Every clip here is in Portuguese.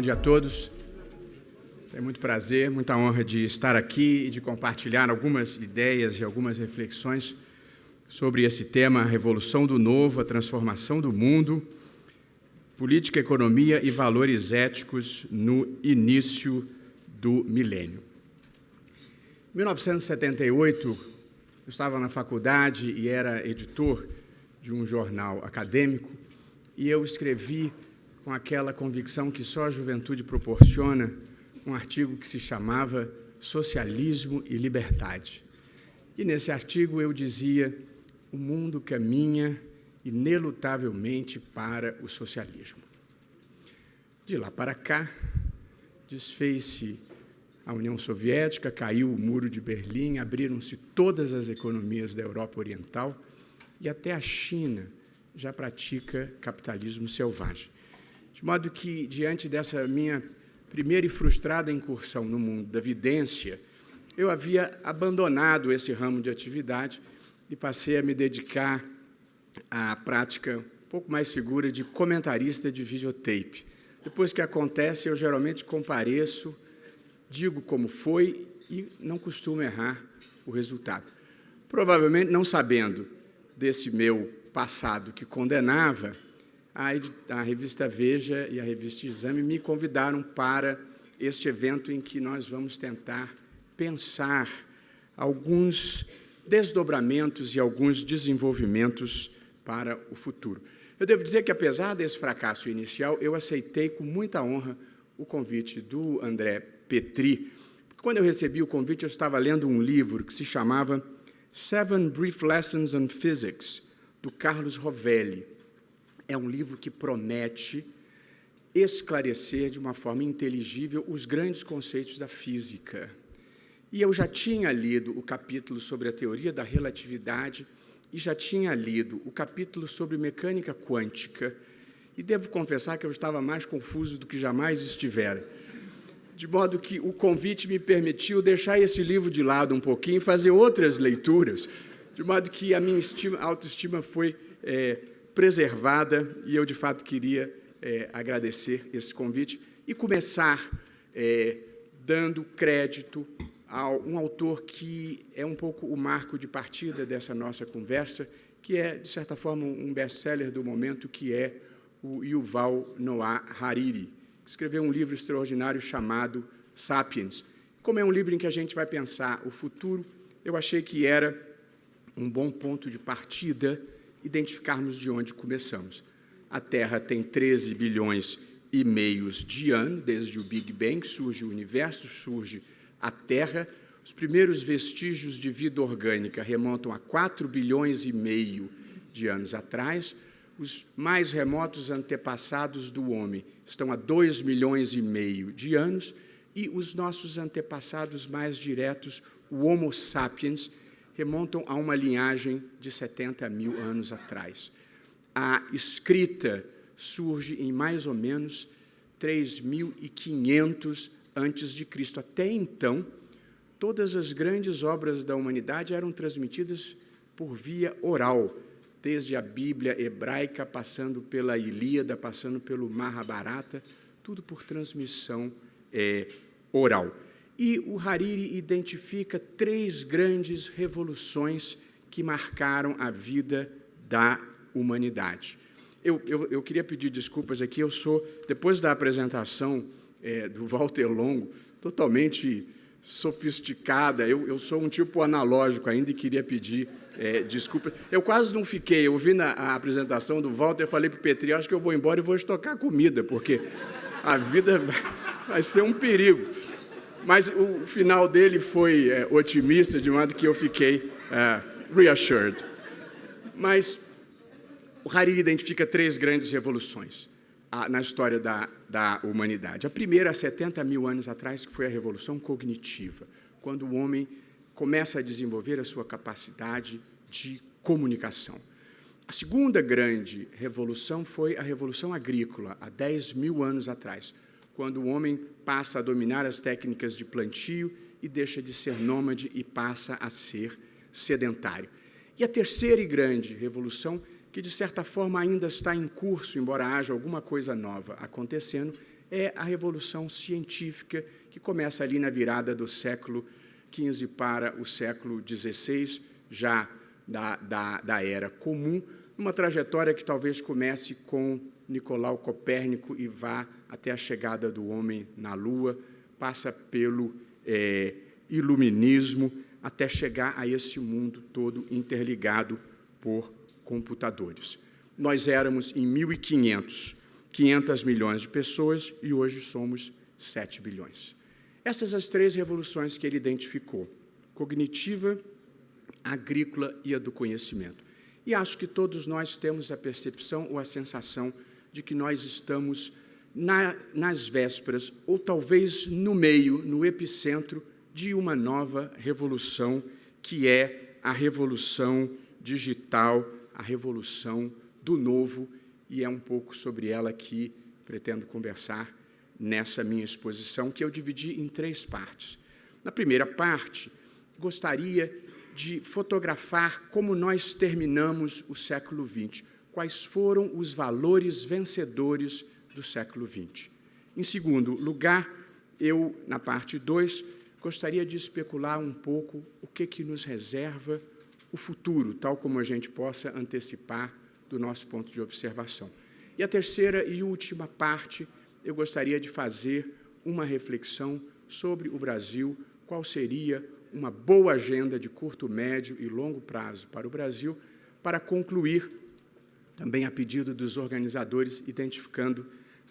dia a todos. É muito prazer, muita honra de estar aqui e de compartilhar algumas ideias e algumas reflexões sobre esse tema, a revolução do novo, a transformação do mundo, política, economia e valores éticos no início do milênio. Em 1978, eu estava na faculdade e era editor de um jornal acadêmico, e eu escrevi com aquela convicção que só a juventude proporciona um artigo que se chamava Socialismo e Liberdade. E nesse artigo eu dizia: o mundo caminha inelutavelmente para o socialismo. De lá para cá, desfez-se a União Soviética, caiu o Muro de Berlim, abriram-se todas as economias da Europa Oriental e até a China já pratica capitalismo selvagem. De modo que, diante dessa minha primeira e frustrada incursão no mundo da vidência, eu havia abandonado esse ramo de atividade e passei a me dedicar à prática um pouco mais segura de comentarista de videotape. Depois que acontece, eu geralmente compareço, digo como foi e não costumo errar o resultado. Provavelmente, não sabendo desse meu passado que condenava, a revista Veja e a revista Exame me convidaram para este evento em que nós vamos tentar pensar alguns desdobramentos e alguns desenvolvimentos para o futuro. Eu devo dizer que, apesar desse fracasso inicial, eu aceitei com muita honra o convite do André Petri. Quando eu recebi o convite, eu estava lendo um livro que se chamava Seven Brief Lessons on Physics, do Carlos Rovelli. É um livro que promete esclarecer de uma forma inteligível os grandes conceitos da física. E eu já tinha lido o capítulo sobre a teoria da relatividade e já tinha lido o capítulo sobre mecânica quântica, e devo confessar que eu estava mais confuso do que jamais estivera. De modo que o convite me permitiu deixar esse livro de lado um pouquinho e fazer outras leituras, de modo que a minha autoestima foi preservada, e eu, de fato, queria agradecer esse convite e começar dando crédito a um autor que é um pouco o marco de partida dessa nossa conversa, que é, de certa forma, um best-seller do momento, que é o Yuval Noah Harari, que escreveu um livro extraordinário chamado Sapiens. Como é um livro em que a gente vai pensar o futuro, eu achei que era um bom ponto de partida identificarmos de onde começamos. A Terra tem 13 bilhões e meio de anos, desde o Big Bang, surge o universo, surge a Terra. Os primeiros vestígios de vida orgânica remontam a 4 bilhões e meio de anos atrás. Os mais remotos antepassados do homem estão a 2 milhões e meio de anos, e os nossos antepassados mais diretos, o Homo sapiens, remontam a uma linhagem de 70 mil anos atrás. A escrita surge em mais ou menos 3.500 a.C. Até então, todas as grandes obras da humanidade eram transmitidas por via oral, desde a Bíblia hebraica, passando pela Ilíada, passando pelo Mahabharata, tudo por transmissão oral. E o Harari identifica 3 grandes revoluções que marcaram a vida da humanidade. Eu queria pedir desculpas aqui, eu sou, depois da apresentação do Walter Longo, totalmente sofisticada, eu sou um tipo analógico ainda e queria pedir desculpas. Eu quase não fiquei, eu vi na apresentação do Walter, eu falei para o Petri, acho que eu vou embora e vou estocar comida, porque a vida vai ser um perigo. Mas o final dele foi otimista, de modo que eu fiquei reassured. Mas o Harari identifica 3 grandes revoluções na história da humanidade. A primeira, há 70 mil anos atrás, que foi a Revolução Cognitiva, quando o homem começa a desenvolver a sua capacidade de comunicação. A segunda grande revolução foi a Revolução Agrícola, há 10 mil anos atrás, quando o homem passa a dominar as técnicas de plantio e deixa de ser nômade e passa a ser sedentário. E a terceira e grande revolução, que de certa forma ainda está em curso, embora haja alguma coisa nova acontecendo, é a Revolução Científica, que começa ali na virada do século XV para o século XVI, já da Era Comum, uma trajetória que talvez comece com Nicolau Copérnico e vá até a chegada do homem na Lua, passa pelo Iluminismo, até chegar a esse mundo todo interligado por computadores. Nós éramos, em 1500, 500 milhões de pessoas e hoje somos 7 bilhões. Essas as 3 revoluções que ele identificou: cognitiva, agrícola e a do conhecimento. E acho que todos nós temos a percepção ou a sensação de que nós estamos nas vésperas, ou talvez no meio, no epicentro, de uma nova revolução, que é a revolução digital, a revolução do novo, e é um pouco sobre ela que pretendo conversar nessa minha exposição, que eu dividi em 3 partes. Na primeira parte, gostaria de fotografar como nós terminamos o século XX, quais foram os valores vencedores do século XX. Em segundo lugar, eu, na parte 2, gostaria de especular um pouco o que nos reserva o futuro, tal como a gente possa antecipar do nosso ponto de observação. E a terceira e última parte, eu gostaria de fazer uma reflexão sobre o Brasil, qual seria uma boa agenda de curto, médio e longo prazo para o Brasil, para concluir, também a pedido dos organizadores, identificando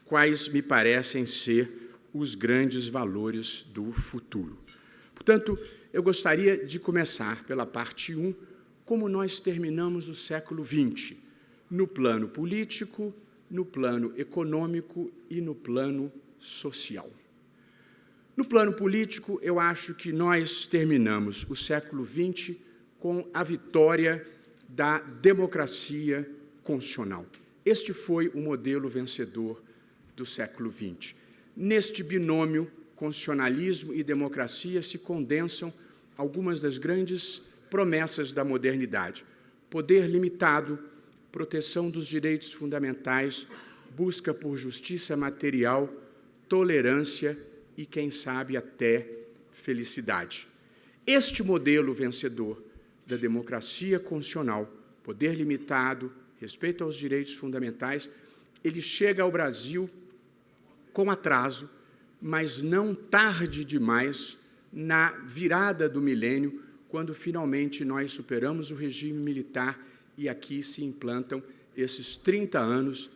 quais me parecem ser os grandes valores do futuro. Portanto, eu gostaria de começar pela parte 1, como nós terminamos o século XX, no plano político, no plano econômico e no plano social. No plano político, eu acho que nós terminamos o século XX com a vitória da democracia constitucional. Este foi o modelo vencedor do século XX. Neste binômio, constitucionalismo e democracia, se condensam algumas das grandes promessas da modernidade: poder limitado, proteção dos direitos fundamentais, busca por justiça material, tolerância e, quem sabe, até felicidade. Este modelo vencedor da democracia constitucional, poder limitado, respeito aos direitos fundamentais, ele chega ao Brasil com atraso, mas não tarde demais, na virada do milênio, quando finalmente nós superamos o regime militar e aqui se implantam esses 30 anos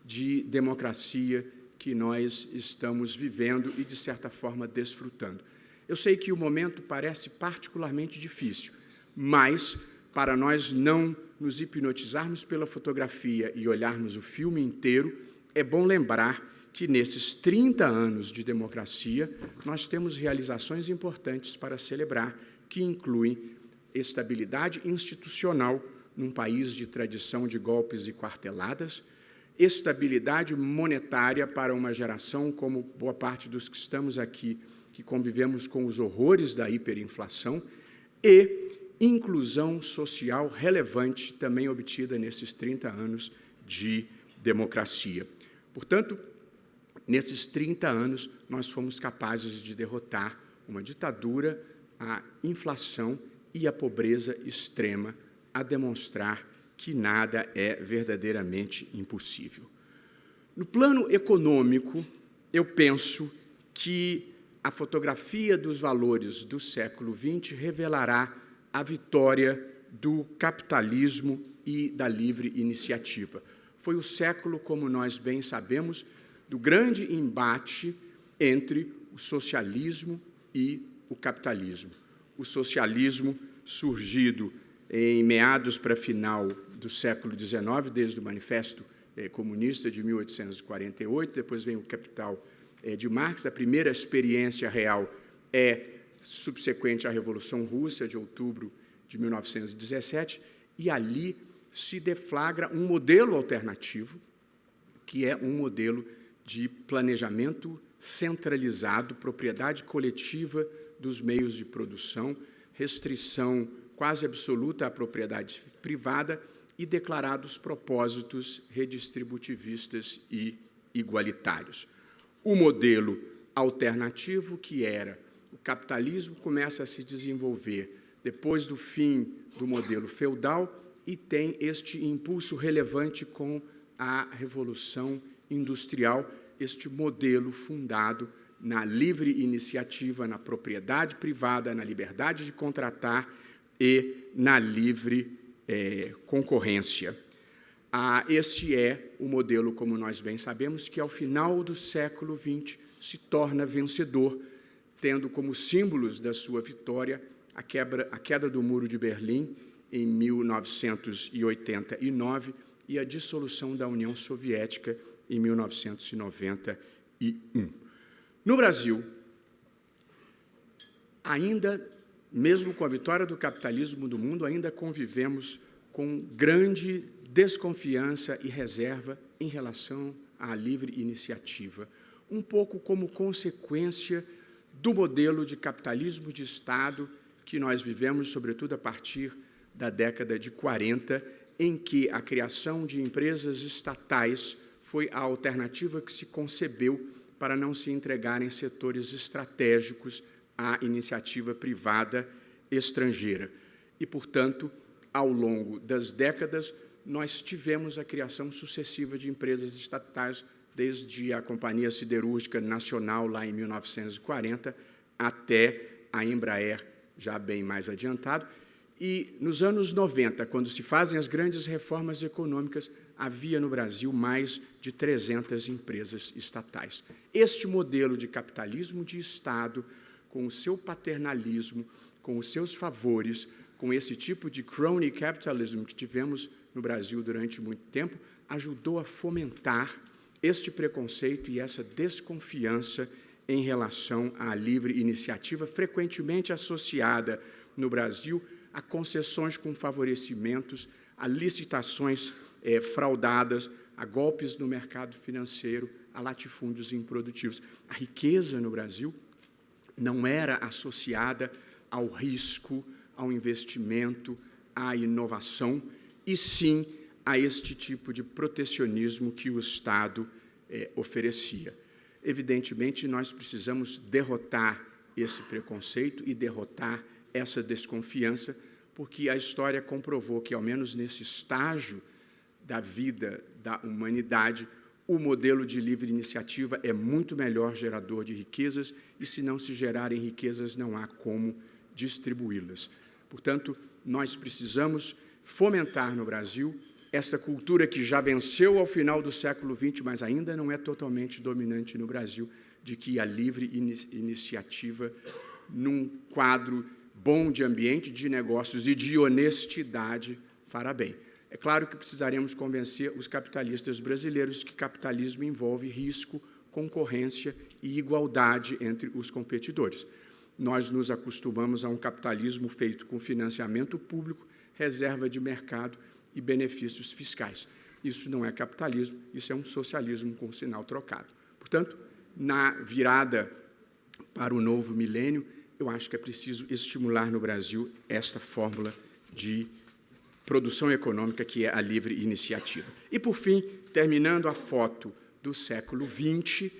de democracia que nós estamos vivendo e, de certa forma, desfrutando. Eu sei que o momento parece particularmente difícil, mas, para nós não nos hipnotizarmos pela fotografia e olharmos o filme inteiro, é bom lembrar que, nesses 30 anos de democracia, nós temos realizações importantes para celebrar, que incluem estabilidade institucional num país de tradição de golpes e quarteladas, estabilidade monetária para uma geração como boa parte dos que estamos aqui, que convivemos com os horrores da hiperinflação, e inclusão social relevante também obtida nesses 30 anos de democracia. Portanto, nesses 30 anos, nós fomos capazes de derrotar uma ditadura, a inflação e a pobreza extrema, a demonstrar que nada é verdadeiramente impossível. No plano econômico, eu penso que a fotografia dos valores do século XX revelará a vitória do capitalismo e da livre iniciativa. Foi o século, como nós bem sabemos, do grande embate entre o socialismo e o capitalismo. O socialismo, surgido em meados para final do século XIX, desde o Manifesto Comunista de 1848, depois vem o Capital de Marx. A primeira experiência real é subsequente à Revolução Russa, de outubro de 1917, e ali se deflagra um modelo alternativo, que é um modelo de planejamento centralizado, propriedade coletiva dos meios de produção, restrição quase absoluta à propriedade privada e declarados propósitos redistributivistas e igualitários. o modelo alternativo, que era o capitalismo, começa a se desenvolver depois do fim do modelo feudal e tem este impulso relevante com a Revolução Industrial, este modelo fundado na livre iniciativa, na propriedade privada, na liberdade de contratar e na livre concorrência. Este é o modelo, como nós bem sabemos, que ao final do século XX se torna vencedor, tendo como símbolos da sua vitória a queda do Muro de Berlim em 1989 e a dissolução da União Soviética em 1991. No Brasil, ainda, mesmo com a vitória do capitalismo do mundo, ainda convivemos com grande desconfiança e reserva em relação à livre iniciativa, um pouco como consequência do modelo de capitalismo de Estado que nós vivemos, sobretudo a partir da década de 40, em que a criação de empresas estatais foi a alternativa que se concebeu para não se entregarem setores estratégicos à iniciativa privada estrangeira. E, portanto, ao longo das décadas, nós tivemos a criação sucessiva de empresas estatais, desde a Companhia Siderúrgica Nacional, lá em 1940, até a Embraer, já bem mais adiantado. E, nos anos 90, quando se fazem as grandes reformas econômicas, havia no Brasil mais de 300 empresas estatais. Este modelo de capitalismo de Estado, com o seu paternalismo, com os seus favores, com esse tipo de crony capitalism que tivemos no Brasil durante muito tempo, ajudou a fomentar este preconceito e essa desconfiança em relação à livre iniciativa, frequentemente associada no Brasil a concessões com favorecimentos, a licitações fraudadas, a golpes no mercado financeiro, a latifúndios improdutivos. A riqueza no Brasil não era associada ao risco, ao investimento, à inovação, e sim a este tipo de protecionismo que o Estado oferecia. Evidentemente, nós precisamos derrotar esse preconceito e derrotar essa desconfiança, porque a história comprovou que, ao menos nesse estágio da vida da humanidade, o modelo de livre iniciativa é muito melhor gerador de riquezas e, se não se gerarem riquezas, não há como distribuí-las. Portanto, nós precisamos fomentar no Brasil essa cultura que já venceu ao final do século XX, mas ainda não é totalmente dominante no Brasil, de que a livre iniciativa, num quadro bom de ambiente, de negócios e de honestidade, fará bem. É claro que precisaremos convencer os capitalistas brasileiros que capitalismo envolve risco, concorrência e igualdade entre os competidores. Nós nos acostumamos a um capitalismo feito com financiamento público, reserva de mercado e benefícios fiscais. Isso não é capitalismo, isso é um socialismo com sinal trocado. Portanto, na virada para o novo milênio, eu acho que é preciso estimular no Brasil esta fórmula de produção econômica que é a livre iniciativa. E, por fim, terminando a foto do século XX,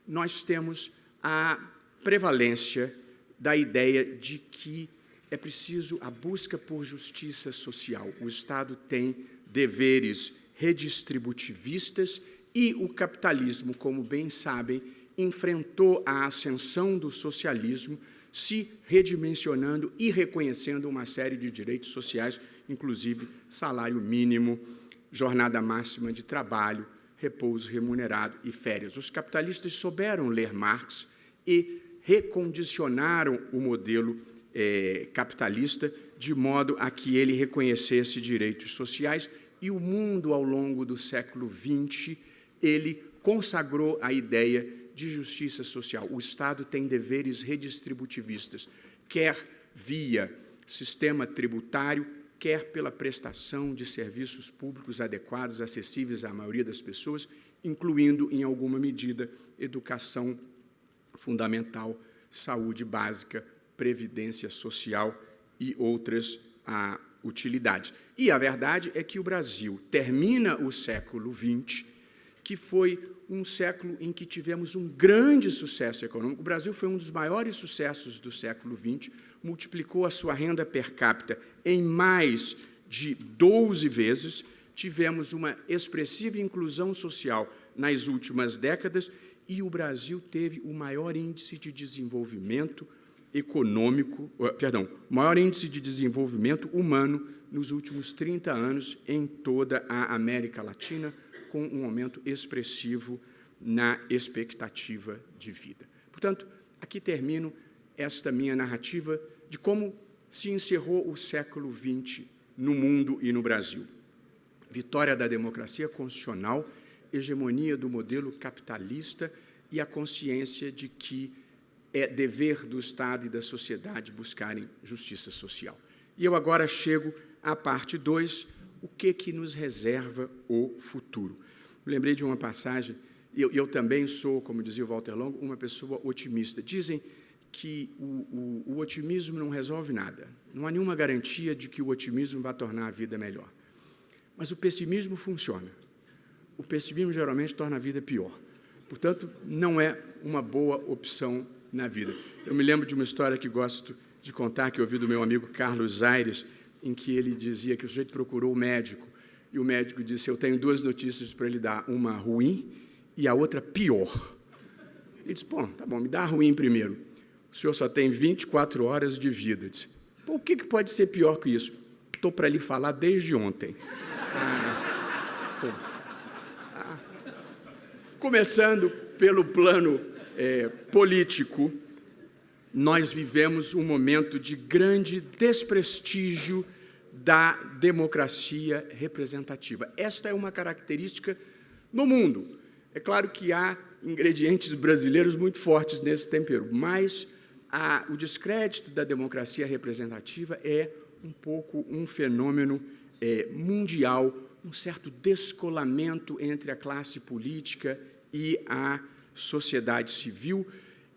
nós temos a prevalência da ideia de que é preciso a busca por justiça social. O Estado tem deveres redistributivistas e o capitalismo, como bem sabem, enfrentou a ascensão do socialismo, se redimensionando e reconhecendo uma série de direitos sociais, inclusive salário mínimo, jornada máxima de trabalho, repouso remunerado e férias. Os capitalistas souberam ler Marx e recondicionaram o modelo capitalista de modo a que ele reconhecesse direitos sociais, e o mundo, ao longo do século XX, ele consagrou a ideia de justiça social. O Estado tem deveres redistributivistas, quer via sistema tributário, quer pela prestação de serviços públicos adequados, acessíveis à maioria das pessoas, incluindo, em alguma medida, educação fundamental, saúde básica, previdência social e outras utilidades. E a verdade é que o Brasil termina o século XX que foi um século em que tivemos um grande sucesso econômico. O Brasil foi um dos maiores sucessos do século XX, multiplicou a sua renda per capita em mais de 12 vezes, tivemos uma expressiva inclusão social nas últimas décadas e o Brasil teve o maior índice de desenvolvimento econômico, o maior índice de desenvolvimento humano nos últimos 30 anos em toda a América Latina, com um aumento expressivo na expectativa de vida. Portanto, aqui termino esta minha narrativa de como se encerrou o século XX no mundo e no Brasil. Vitória da democracia constitucional, hegemonia do modelo capitalista e a consciência de que é dever do Estado e da sociedade buscarem justiça social. E eu agora chego à parte 2, o que nos reserva o futuro. Me lembrei de uma passagem, e eu também sou, como dizia o Walter Longo, uma pessoa otimista. Dizem que o otimismo não resolve nada. Não há nenhuma garantia de que o otimismo vai tornar a vida melhor. Mas o pessimismo funciona. O pessimismo geralmente torna a vida pior. Portanto, não é uma boa opção na vida. Eu me lembro de uma história que gosto de contar, que eu ouvi do meu amigo Carlos Aires, em que ele dizia que o sujeito procurou o médico, e o médico disse, eu tenho 2 notícias para lhe dar, uma ruim e a outra pior. Ele disse, bom, tá bom, me dá a ruim primeiro. O senhor só tem 24 horas de vida. Eu disse, o que pode ser pior que isso? Estou para lhe falar desde ontem. Começando pelo plano político, nós vivemos um momento de grande desprestígio da democracia representativa. Esta é uma característica no mundo. É claro que há ingredientes brasileiros muito fortes nesse tempero, mas o descrédito da democracia representativa é um pouco um fenômeno mundial, um certo descolamento entre a classe política e a sociedade civil,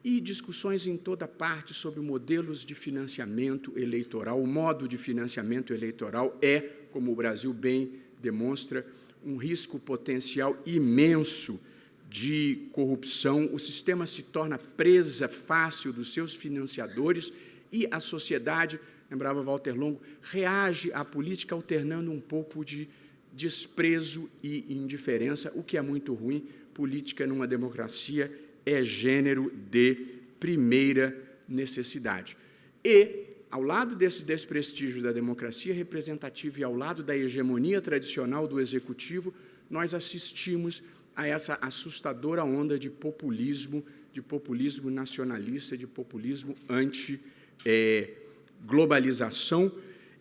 e discussões em toda parte sobre modelos de financiamento eleitoral. O modo de financiamento eleitoral é, como o Brasil bem demonstra, um risco potencial imenso de corrupção. O sistema se torna presa fácil dos seus financiadores e a sociedade, lembrava Walter Longo, reage à política alternando um pouco de desprezo e indiferença, o que é muito ruim. Política numa democracia é gênero de primeira necessidade. E, ao lado desse desprestígio da democracia representativa e ao lado da hegemonia tradicional do executivo, nós assistimos a essa assustadora onda de populismo nacionalista, de populismo anti-globalização.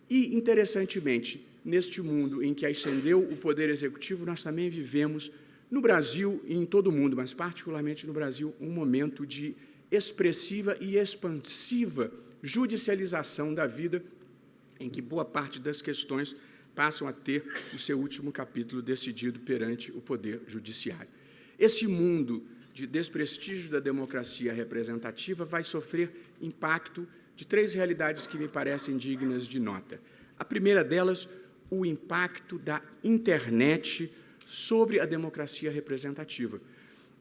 E, interessantemente, neste mundo em que ascendeu o poder executivo, nós também vivemos, no Brasil e em todo o mundo, mas particularmente no Brasil, um momento de expressiva e expansiva judicialização da vida, em que boa parte das questões passam a ter o seu último capítulo decidido perante o Poder Judiciário. Esse mundo de desprestígio da democracia representativa vai sofrer impacto de 3 realidades que me parecem dignas de nota. A primeira delas, o impacto da internet sobre a democracia representativa.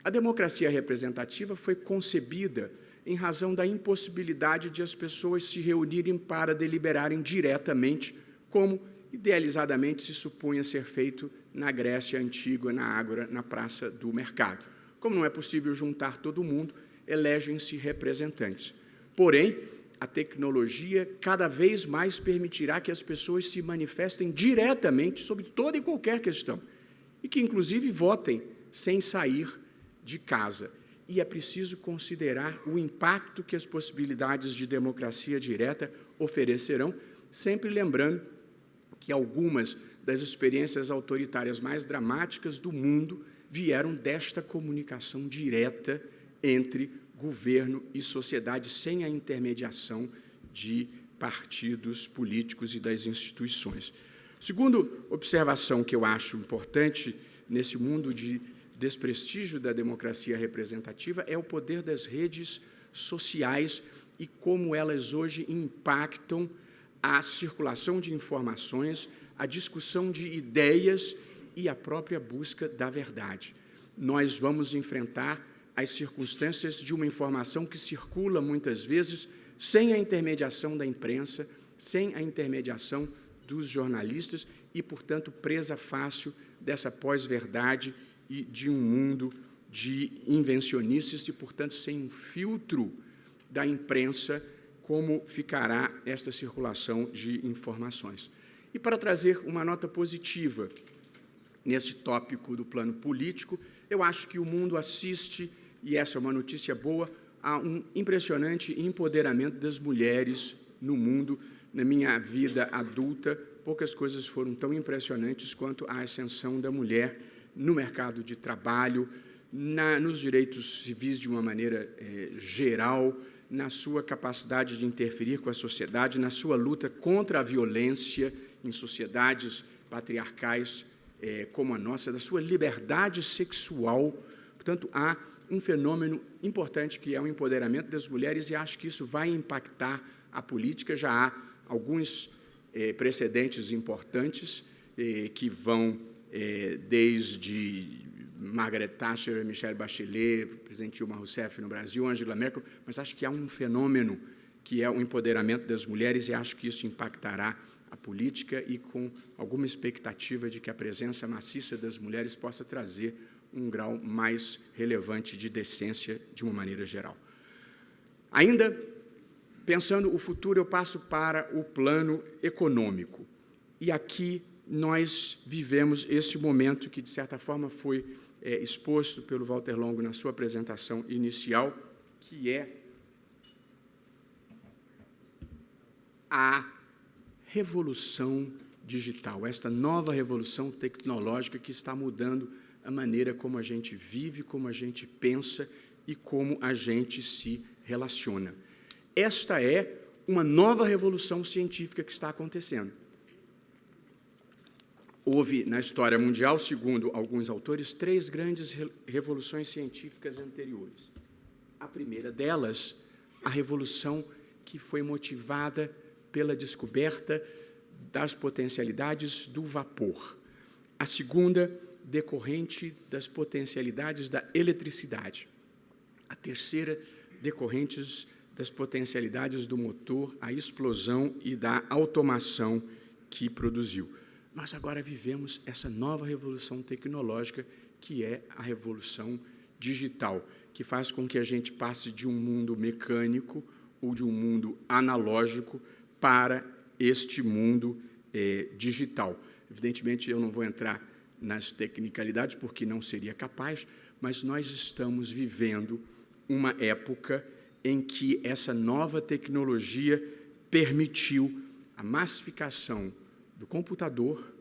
A democracia representativa foi concebida em razão da impossibilidade de as pessoas se reunirem para deliberarem diretamente, como idealizadamente se supunha ser feito na Grécia Antiga, na Ágora, na Praça do Mercado. Como não é possível juntar todo mundo, elegem-se representantes. Porém, a tecnologia cada vez mais permitirá que as pessoas se manifestem diretamente sobre toda e qualquer questão, e que, inclusive, votem sem sair de casa. E é preciso considerar o impacto que as possibilidades de democracia direta oferecerão, sempre lembrando que algumas das experiências autoritárias mais dramáticas do mundo vieram desta comunicação direta entre governo e sociedade, sem a intermediação de partidos políticos e das instituições. Segunda observação que eu acho importante nesse mundo de desprestígio da democracia representativa é o poder das redes sociais e como elas hoje impactam a circulação de informações, a discussão de ideias e a própria busca da verdade. nós vamos enfrentar as circunstâncias de uma informação que circula muitas vezes sem a intermediação da imprensa, sem a intermediação dos jornalistas e, portanto, presa fácil dessa pós-verdade e de um mundo de invencionices e, portanto, sem um filtro da imprensa, como ficará esta circulação de informações. E para trazer uma nota positiva nesse tópico do plano político, eu acho que o mundo assiste, e essa é uma notícia boa, a um impressionante empoderamento das mulheres no mundo. Na minha vida adulta, poucas coisas foram tão impressionantes quanto a ascensão da mulher no mercado de trabalho, nos direitos civis de uma maneira geral, na sua capacidade de interferir com a sociedade, na sua luta contra a violência em sociedades patriarcais como a nossa, da sua liberdade sexual. Portanto, há um fenômeno importante que é o empoderamento das mulheres e acho que isso vai impactar a política. Já há alguns precedentes importantes que vão desde Margaret Thatcher, Michelle Bachelet, presidente Dilma Rousseff no Brasil, Angela Merkel, mas acho que há um fenômeno que é o empoderamento das mulheres e acho que isso impactará a política e com alguma expectativa de que a presença maciça das mulheres possa trazer um grau mais relevante de decência de uma maneira geral. Ainda, pensando o futuro, eu passo para o plano econômico. E aqui nós vivemos esse momento que, de certa forma, foi exposto pelo Walter Longo na sua apresentação inicial, que é a revolução digital, esta nova revolução tecnológica que está mudando a maneira como a gente vive, como a gente pensa e como a gente se relaciona. Esta é uma nova revolução científica que está acontecendo. Houve, na história mundial, segundo alguns autores, 3 grandes revoluções científicas anteriores. A primeira delas, a revolução que foi motivada pela descoberta das potencialidades do vapor. A segunda, decorrente das potencialidades da eletricidade. A terceira, decorrentes das potencialidades do motor, a explosão e da automação que produziu. Nós agora vivemos essa nova revolução tecnológica, que é a revolução digital, que faz com que a gente passe de um mundo mecânico ou de um mundo analógico para este mundo digital. Evidentemente, eu não vou entrar nas tecnicalidades, porque não seria capaz, mas nós estamos vivendo uma época em que essa nova tecnologia permitiu a massificação do computador,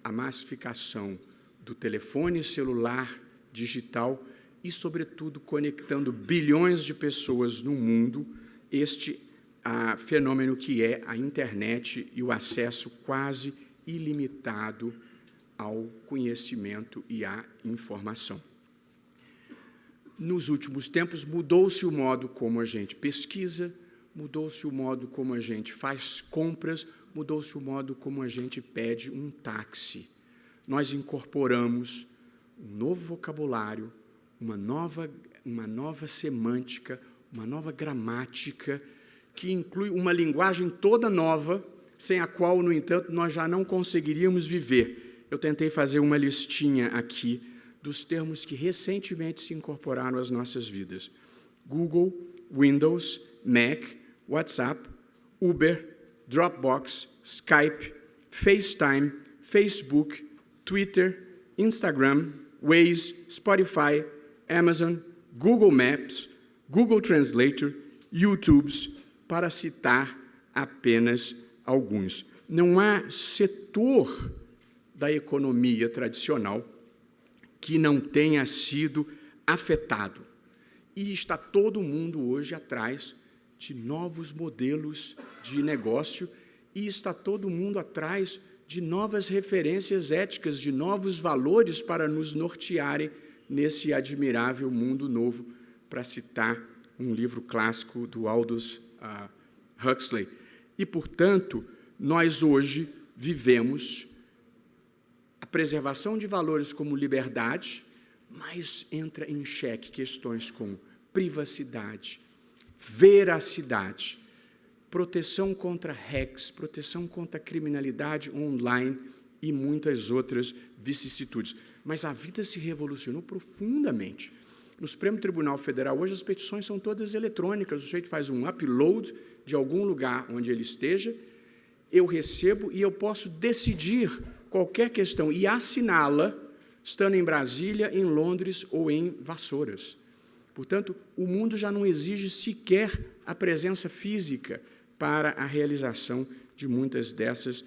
a massificação do telefone celular digital e, sobretudo, conectando bilhões de pessoas no mundo, este fenômeno que é a internet e o acesso quase ilimitado ao conhecimento e à informação. Nos últimos tempos, mudou-se o modo como a gente pesquisa, mudou-se o modo como a gente faz compras, mudou-se o modo como a gente pede um táxi. Nós incorporamos um novo vocabulário, uma nova semântica, uma nova gramática, que inclui uma linguagem toda nova, sem a qual, no entanto, nós já não conseguiríamos viver. Eu tentei fazer uma listinha aqui dos termos que recentemente se incorporaram às nossas vidas. Google, Windows, Mac, WhatsApp, Uber, Dropbox, Skype, FaceTime, Facebook, Twitter, Instagram, Waze, Spotify, Amazon, Google Maps, Google Translator, YouTube, para citar apenas alguns. Não há setor da economia tradicional que não tenha sido afetado. E está todo mundo hoje atrás de novos modelos de negócio e está todo mundo atrás de novas referências éticas, de novos valores para nos nortearem nesse admirável mundo novo, para citar um livro clássico do Aldous Huxley. E, portanto, nós hoje vivemos a preservação de valores como liberdade, mais entra em xeque questões como privacidade, veracidade, proteção contra hacks, proteção contra criminalidade online e muitas outras vicissitudes. Mas a vida se revolucionou profundamente. No Supremo Tribunal Federal, hoje, as petições são todas eletrônicas, o sujeito faz um upload de algum lugar onde ele esteja, eu recebo e eu posso decidir qualquer questão e assiná-la estando em Brasília, em Londres ou em Vassouras. Portanto, o mundo já não exige sequer a presença física para a realização de muitas dessas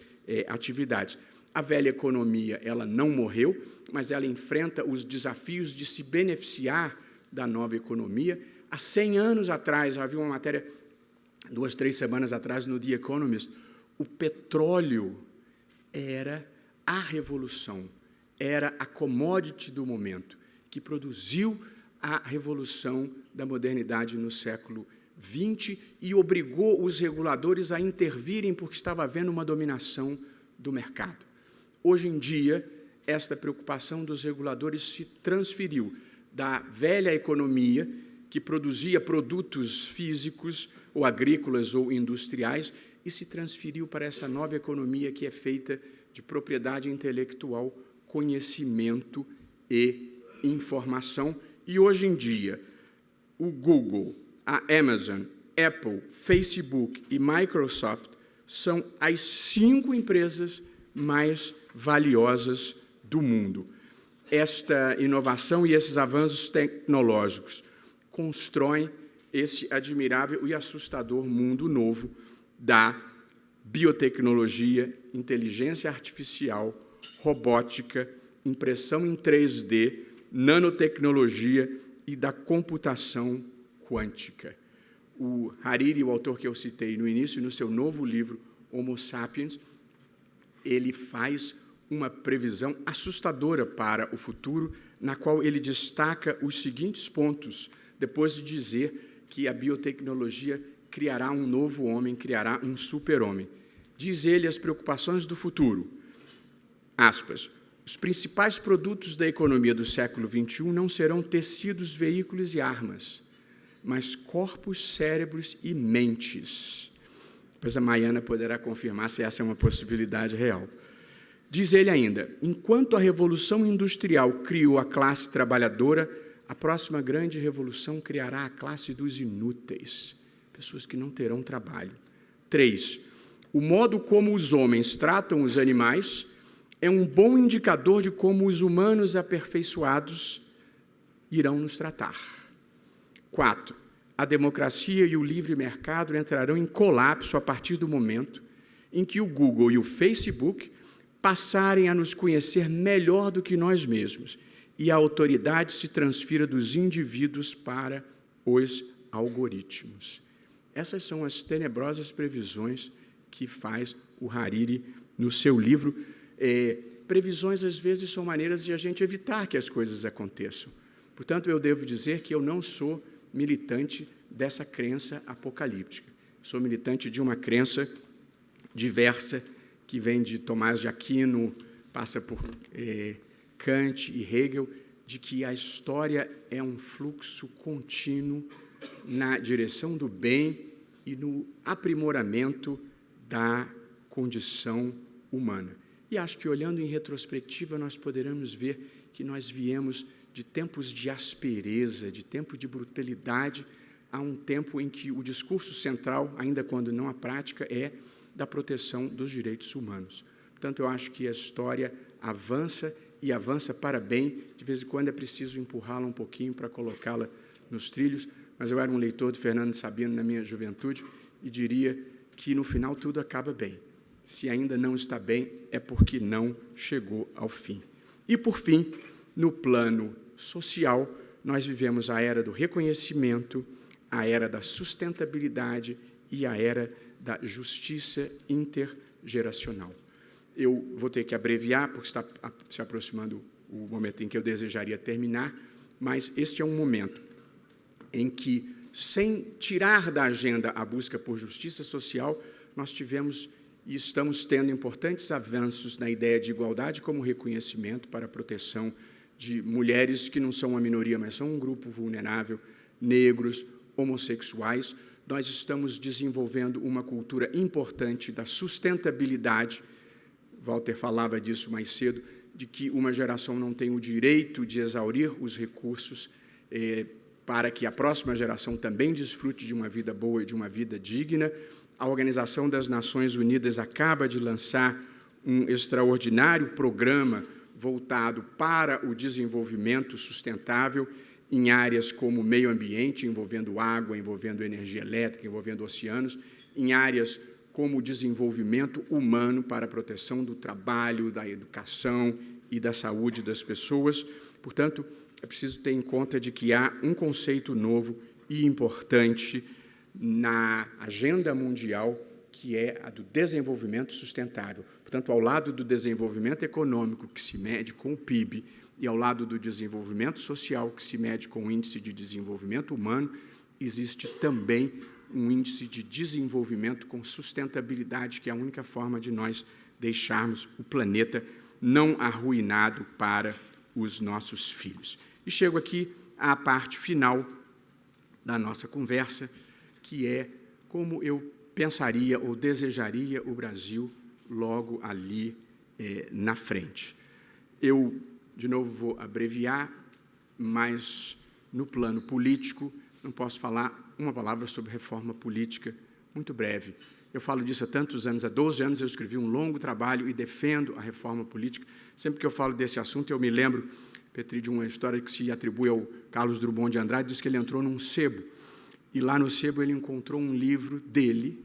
atividades. A velha economia, ela não morreu, mas ela enfrenta os desafios de se beneficiar da nova economia. Há 100 anos atrás, havia uma matéria, 2, 3 semanas atrás, no The Economist, o petróleo era a revolução, era a commodity do momento, que produziu a revolução da modernidade no século XX e obrigou os reguladores a intervirem porque estava havendo uma dominação do mercado. Hoje em dia, esta preocupação dos reguladores se transferiu da velha economia, que produzia produtos físicos, ou agrícolas, ou industriais, e se transferiu para essa nova economia que é feita de propriedade intelectual, conhecimento e informação. E, hoje em dia, o Google, a Amazon, Apple, Facebook e Microsoft são as 5 empresas mais valiosas do mundo. Esta inovação e esses avanços tecnológicos constroem esse admirável e assustador mundo novo da biotecnologia, inteligência artificial, robótica, impressão em 3D, nanotecnologia e da computação quântica. O Hariri, o autor que eu citei no início, no seu novo livro, Homo Sapiens, ele faz uma previsão assustadora para o futuro, na qual ele destaca os seguintes pontos, depois de dizer que a biotecnologia criará um novo homem, criará um super-homem. Diz ele as preocupações do futuro. Aspas, os principais produtos da economia do século XXI não serão tecidos, veículos e armas, mas corpos, cérebros e mentes. Depois a Maiana poderá confirmar se essa é uma possibilidade real. Diz ele ainda, enquanto a Revolução Industrial criou a classe trabalhadora, a próxima grande revolução criará a classe dos inúteis, pessoas que não terão trabalho. 3. O modo como os homens tratam os animais é um bom indicador de como os humanos aperfeiçoados irão nos tratar. 4. A democracia e o livre mercado entrarão em colapso a partir do momento em que o Google e o Facebook passarem a nos conhecer melhor do que nós mesmos e a autoridade se transfira dos indivíduos para os algoritmos. Essas são as tenebrosas previsões que faz o Hariri no seu livro. Previsões, às vezes, são maneiras de a gente evitar que as coisas aconteçam. Portanto, eu devo dizer que eu não sou militante dessa crença apocalíptica. Sou militante de uma crença diversa, que vem de Tomás de Aquino, passa por Kant e Hegel, de que a história é um fluxo contínuo na direção do bem e no aprimoramento da condição humana. E acho que, olhando em retrospectiva, nós poderemos ver que nós viemos de tempos de aspereza, de tempo de brutalidade, a um tempo em que o discurso central, ainda quando não a prática, é da proteção dos direitos humanos. Portanto, eu acho que a história avança e avança para bem. De vez em quando é preciso empurrá-la um pouquinho para colocá-la nos trilhos, mas eu era um leitor de Fernando Sabino na minha juventude e diria que, no final, tudo acaba bem. Se ainda não está bem, é porque não chegou ao fim. E, por fim, no plano social, nós vivemos a era do reconhecimento, a era da sustentabilidade e a era da justiça intergeracional. Eu vou ter que abreviar, porque está se aproximando o momento em que eu desejaria terminar, mas este é um momento em que, sem tirar da agenda a busca por justiça social, nós tivemos e estamos tendo importantes avanços na ideia de igualdade como reconhecimento para a proteção de mulheres que não são uma minoria, mas são um grupo vulnerável, negros, homossexuais. Nós estamos desenvolvendo uma cultura importante da sustentabilidade. Walter falava disso mais cedo, de que uma geração não tem o direito de exaurir os recursos para que a próxima geração também desfrute de uma vida boa e de uma vida digna. A Organização das Nações Unidas acaba de lançar um extraordinário programa voltado para o desenvolvimento sustentável em áreas como meio ambiente, envolvendo água, envolvendo energia elétrica, envolvendo oceanos, em áreas como o desenvolvimento humano para a proteção do trabalho, da educação e da saúde das pessoas. Portanto, é preciso ter em conta de que há um conceito novo e importante na agenda mundial, que é a do desenvolvimento sustentável. Portanto, ao lado do desenvolvimento econômico, que se mede com o PIB, e ao lado do desenvolvimento social, que se mede com o Índice de Desenvolvimento Humano, existe também um índice de desenvolvimento com sustentabilidade, que é a única forma de nós deixarmos o planeta não arruinado para os nossos filhos. E chego aqui à parte final da nossa conversa, que é como eu pensaria ou desejaria o Brasil logo ali na frente. Eu, de novo, vou abreviar, mas no plano político não posso falar uma palavra sobre reforma política, muito breve. Eu falo disso há tantos anos, há 12 anos eu escrevi um longo trabalho e defendo a reforma política. Sempre que eu falo desse assunto, eu me lembro, Petri, de uma história que se atribui ao Carlos Drummond de Andrade, diz que ele entrou num sebo, e lá no sebo ele encontrou um livro dele,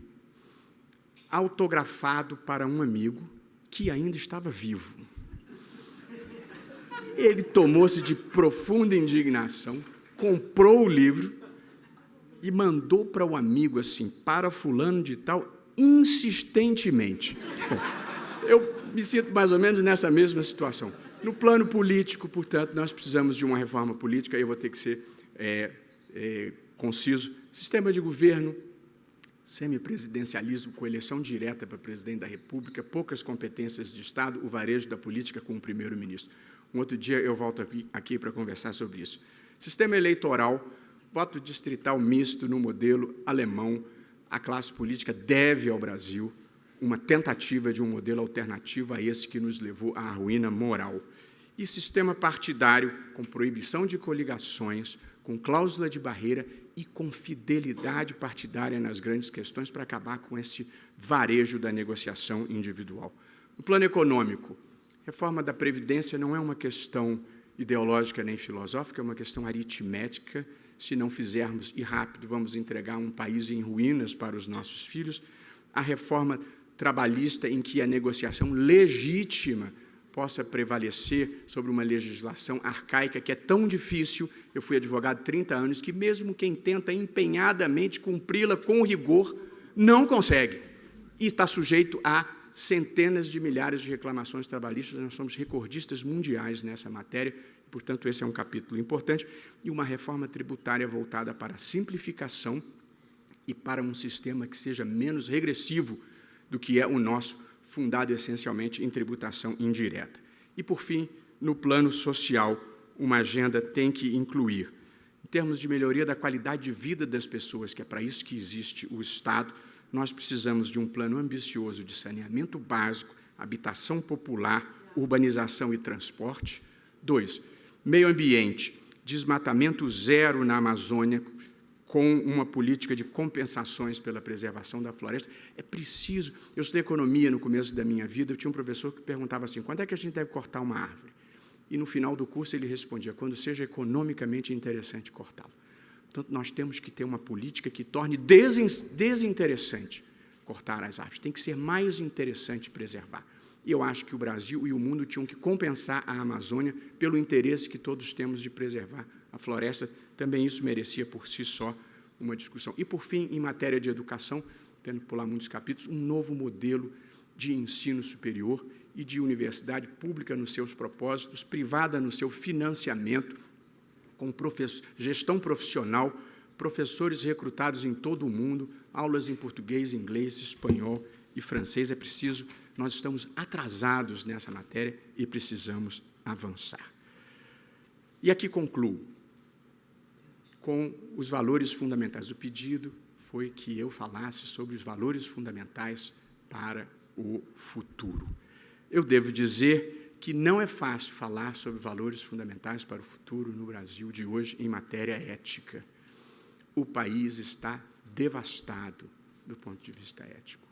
autografado para um amigo que ainda estava vivo. Ele tomou-se de profunda indignação, comprou o livro e mandou para o amigo assim, para fulano de tal, insistentemente. Bom, eu me sinto mais ou menos nessa mesma situação. No plano político, portanto, nós precisamos de uma reforma política, eu vou ter que ser conciso. Sistema de governo, semipresidencialismo com eleição direta para presidente da República, poucas competências de Estado, o varejo da política com o primeiro-ministro. Um outro dia eu volto aqui para conversar sobre isso. Sistema eleitoral, voto distrital misto no modelo alemão. A classe política deve ao Brasil uma tentativa de um modelo alternativo a esse que nos levou à ruína moral. E sistema partidário, com proibição de coligações, com cláusula de barreira e com fidelidade partidária nas grandes questões para acabar com esse varejo da negociação individual. No plano econômico, reforma da Previdência não é uma questão ideológica nem filosófica, é uma questão aritmética. Se não fizermos, e rápido, vamos entregar um país em ruínas para os nossos filhos. A reforma trabalhista, em que a negociação legítima possa prevalecer sobre uma legislação arcaica, que é tão difícil. Eu fui advogado há 30 anos, que mesmo quem tenta empenhadamente cumpri-la com rigor, não consegue. E está sujeito a centenas de milhares de reclamações trabalhistas. Nós somos recordistas mundiais nessa matéria, portanto, esse é um capítulo importante. E uma reforma tributária voltada para a simplificação e para um sistema que seja menos regressivo do que é o nosso, fundado essencialmente em tributação indireta. E, por fim, no plano social, uma agenda tem que incluir, em termos de melhoria da qualidade de vida das pessoas, que é para isso que existe o Estado, nós precisamos de um plano ambicioso de saneamento básico, habitação popular, urbanização e transporte. 2, meio ambiente, desmatamento zero na Amazônia, com uma política de compensações pela preservação da floresta. É preciso... Eu estudei economia no começo da minha vida, eu tinha um professor que perguntava assim, quando é que a gente deve cortar uma árvore? E, no final do curso, ele respondia, quando seja economicamente interessante cortá-la. Portanto, nós temos que ter uma política que torne desinteressante cortar as árvores. Tem que ser mais interessante preservar. E eu acho que o Brasil e o mundo tinham que compensar a Amazônia pelo interesse que todos temos de preservar a floresta. Também isso merecia, por si só, uma discussão. E, por fim, em matéria de educação, tendo que pular muitos capítulos, um novo modelo de ensino superior e de universidade pública nos seus propósitos, privada no seu financiamento, com gestão profissional, professores recrutados em todo o mundo, aulas em português, inglês, espanhol e francês. É preciso, nós estamos atrasados nessa matéria e precisamos avançar. E aqui concluo com os valores fundamentais. O pedido foi que eu falasse sobre os valores fundamentais para o futuro. Eu devo dizer que não é fácil falar sobre valores fundamentais para o futuro no Brasil de hoje em matéria ética. O país está devastado do ponto de vista ético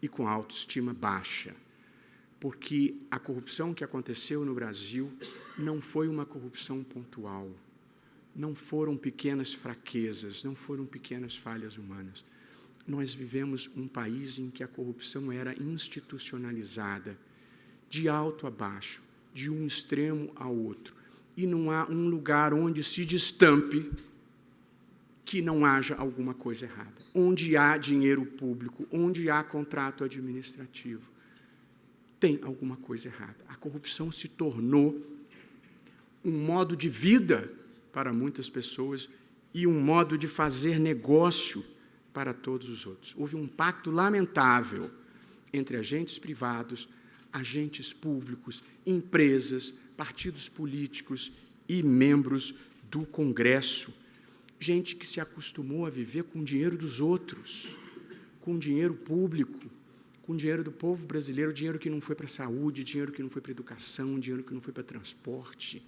e com a autoestima baixa, porque a corrupção que aconteceu no Brasil não foi uma corrupção pontual, não foram pequenas fraquezas, não foram pequenas falhas humanas. Nós vivemos um país em que a corrupção era institucionalizada, de alto a baixo, de um extremo ao outro, e não há um lugar onde se destampe que não haja alguma coisa errada. Onde há dinheiro público, onde há contrato administrativo, tem alguma coisa errada. A corrupção se tornou um modo de vida para muitas pessoas e um modo de fazer negócio para todos os outros. Houve um pacto lamentável entre agentes privados, agentes públicos, empresas, partidos políticos e membros do Congresso. Gente que se acostumou a viver com o dinheiro dos outros, com dinheiro público, com dinheiro do povo brasileiro, dinheiro que não foi para a saúde, dinheiro que não foi para a educação, dinheiro que não foi para transporte,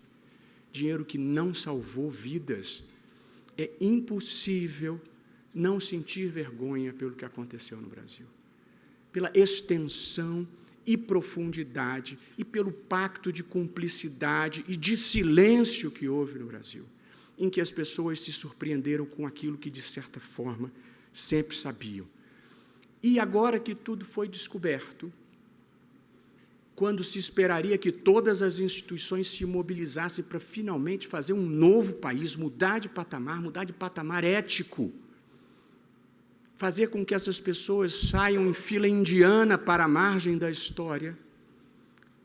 dinheiro que não salvou vidas. É impossível não sentir vergonha pelo que aconteceu no Brasil, pela extensão e profundidade e pelo pacto de cumplicidade e de silêncio que houve no Brasil, em que as pessoas se surpreenderam com aquilo que, de certa forma, sempre sabiam. E agora que tudo foi descoberto, quando se esperaria que todas as instituições se mobilizassem para finalmente fazer um novo país, mudar de patamar ético, fazer com que essas pessoas saiam em fila indiana para a margem da história,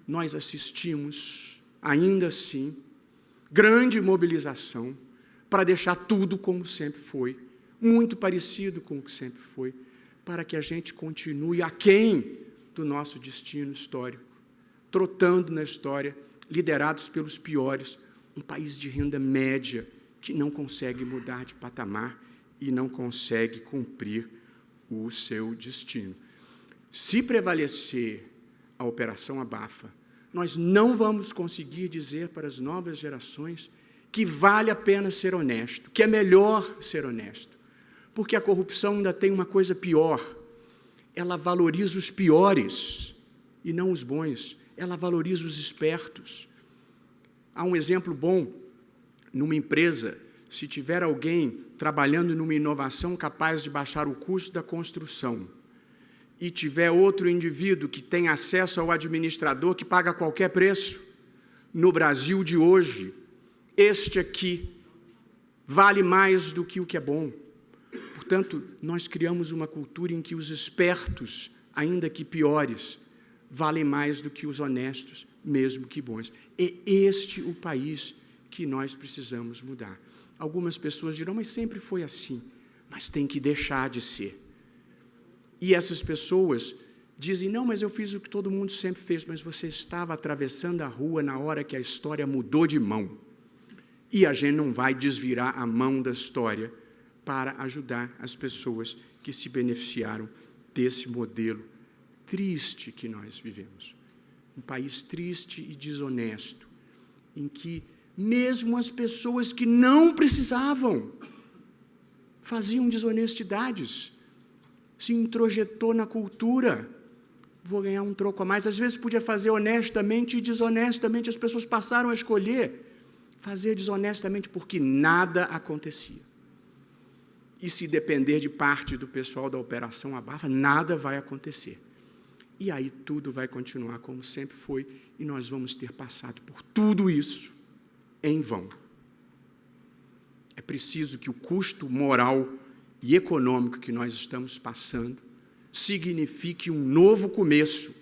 nós assistimos, ainda assim, grande mobilização para deixar tudo como sempre foi, muito parecido com o que sempre foi, para que a gente continue aquém do nosso destino histórico, trotando na história, liderados pelos piores, um país de renda média que não consegue mudar de patamar e não consegue cumprir o seu destino. Se prevalecer a Operação Abafa, nós não vamos conseguir dizer para as novas gerações que vale a pena ser honesto, que é melhor ser honesto, porque a corrupção ainda tem uma coisa pior, ela valoriza os piores e não os bons, ela valoriza os espertos. Há um exemplo bom, numa empresa, se tiver alguém trabalhando numa inovação capaz de baixar o custo da construção e tiver outro indivíduo que tem acesso ao administrador que paga qualquer preço, no Brasil de hoje, este aqui vale mais do que o que é bom. Portanto, nós criamos uma cultura em que os espertos, ainda que piores, valem mais do que os honestos, mesmo que bons. É este o país que nós precisamos mudar. Algumas pessoas dirão, mas sempre foi assim. Mas tem que deixar de ser. E essas pessoas dizem, não, mas eu fiz o que todo mundo sempre fez, mas você estava atravessando a rua na hora que a história mudou de mão. E a gente não vai desvirar a mão da história para ajudar as pessoas que se beneficiaram desse modelo triste que nós vivemos. Um país triste e desonesto, em que mesmo as pessoas que não precisavam faziam desonestidades, se introjetou na cultura, vou ganhar um troco a mais. Às vezes podia fazer honestamente e desonestamente, as pessoas passaram a escolher fazer desonestamente porque nada acontecia. E se depender de parte do pessoal da Operação Abafa, nada vai acontecer. E aí tudo vai continuar como sempre foi, e nós vamos ter passado por tudo isso em vão. É preciso que o custo moral e econômico que nós estamos passando signifique um novo começo,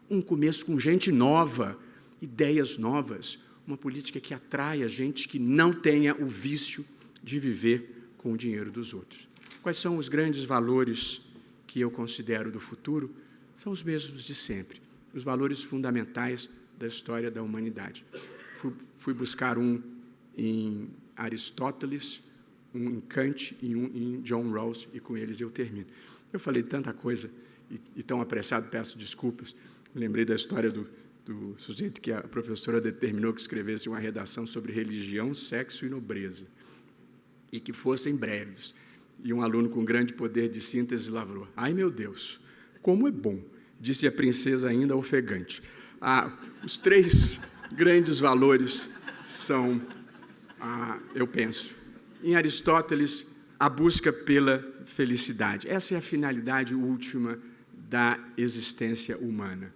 um começo com gente nova, ideias novas, uma política que atraia gente que não tenha o vício de viver com o dinheiro dos outros. Quais são os grandes valores que eu considero do futuro? São os mesmos de sempre, os valores fundamentais da história da humanidade. Fui buscar um em Aristóteles, um em Kant e um em John Rawls, e com eles eu termino. Eu falei tanta coisa e tão apressado, peço desculpas. Lembrei da história do sujeito que a professora determinou que escrevesse uma redação sobre religião, sexo e nobreza, e que fossem breves. E um aluno com grande poder de síntese lavrou: ai, meu Deus, como é bom, disse a princesa ainda ofegante. Os 3 grandes valores são, eu penso, em Aristóteles, a busca pela felicidade. Essa é a finalidade última da existência humana.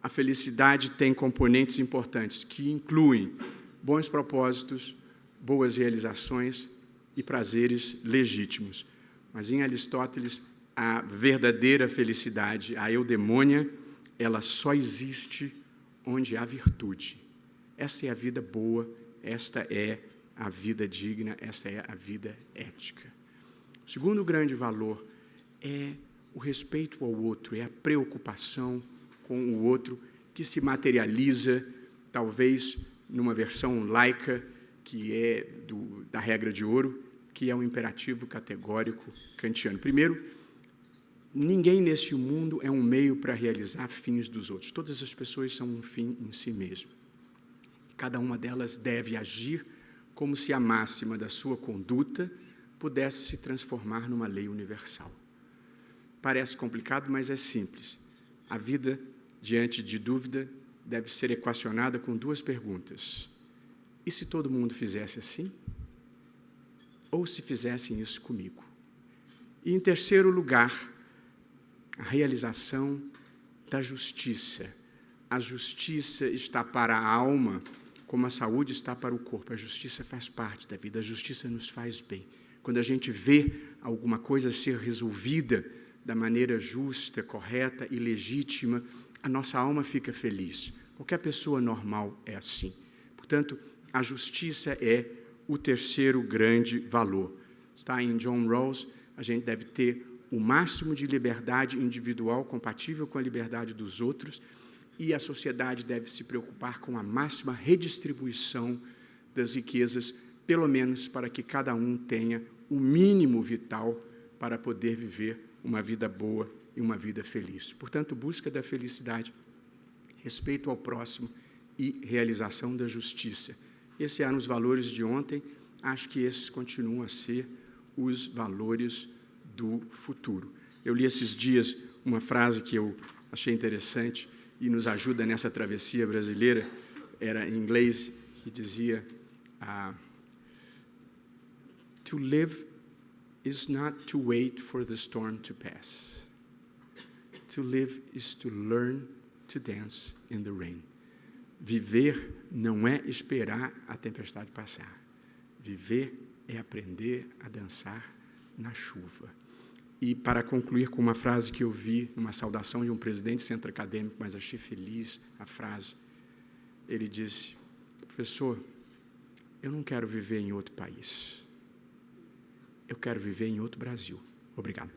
A felicidade tem componentes importantes que incluem bons propósitos, boas realizações e prazeres legítimos. Mas em Aristóteles, a verdadeira felicidade, a eudemônia, ela só existe onde há virtude. Essa é a vida boa, esta é a vida digna, esta é a vida ética. O segundo grande valor é o respeito ao outro, é a preocupação com o outro, que se materializa, talvez, numa versão laica, que é da regra de ouro, que é um imperativo categórico kantiano. Primeiro, ninguém nesse mundo é um meio para realizar fins dos outros. Todas as pessoas são um fim em si mesmo. Cada uma delas deve agir como se a máxima da sua conduta pudesse se transformar numa lei universal. Parece complicado, mas é simples. A vida, diante de dúvida, deve ser equacionada com 2 perguntas. E se todo mundo fizesse assim? Ou se fizessem isso comigo? E, em terceiro lugar, a realização da justiça. A justiça está para a alma, como a saúde está para o corpo. A justiça faz parte da vida, a justiça nos faz bem. Quando a gente vê alguma coisa ser resolvida da maneira justa, correta e legítima, a nossa alma fica feliz. Qualquer pessoa normal é assim. Portanto, a justiça é o terceiro grande valor. Está em John Rawls, a gente deve ter o máximo de liberdade individual compatível com a liberdade dos outros, e a sociedade deve se preocupar com a máxima redistribuição das riquezas, pelo menos para que cada um tenha o mínimo vital para poder viver uma vida boa e uma vida feliz. Portanto, busca da felicidade, respeito ao próximo e realização da justiça. Esses eram os valores de ontem, acho que esses continuam a ser os valores do futuro. Eu li esses dias uma frase que eu achei interessante e nos ajuda nessa travessia brasileira, era em inglês, que dizia: to live is not to wait for the storm to pass. To live is to learn to dance in the rain. Viver não é esperar a tempestade passar. Viver é aprender a dançar na chuva. E, para concluir com uma frase que eu vi numa saudação de um presidente de centro acadêmico, mas achei feliz a frase, ele disse: professor, eu não quero viver em outro país. Eu quero viver em outro Brasil. Obrigado.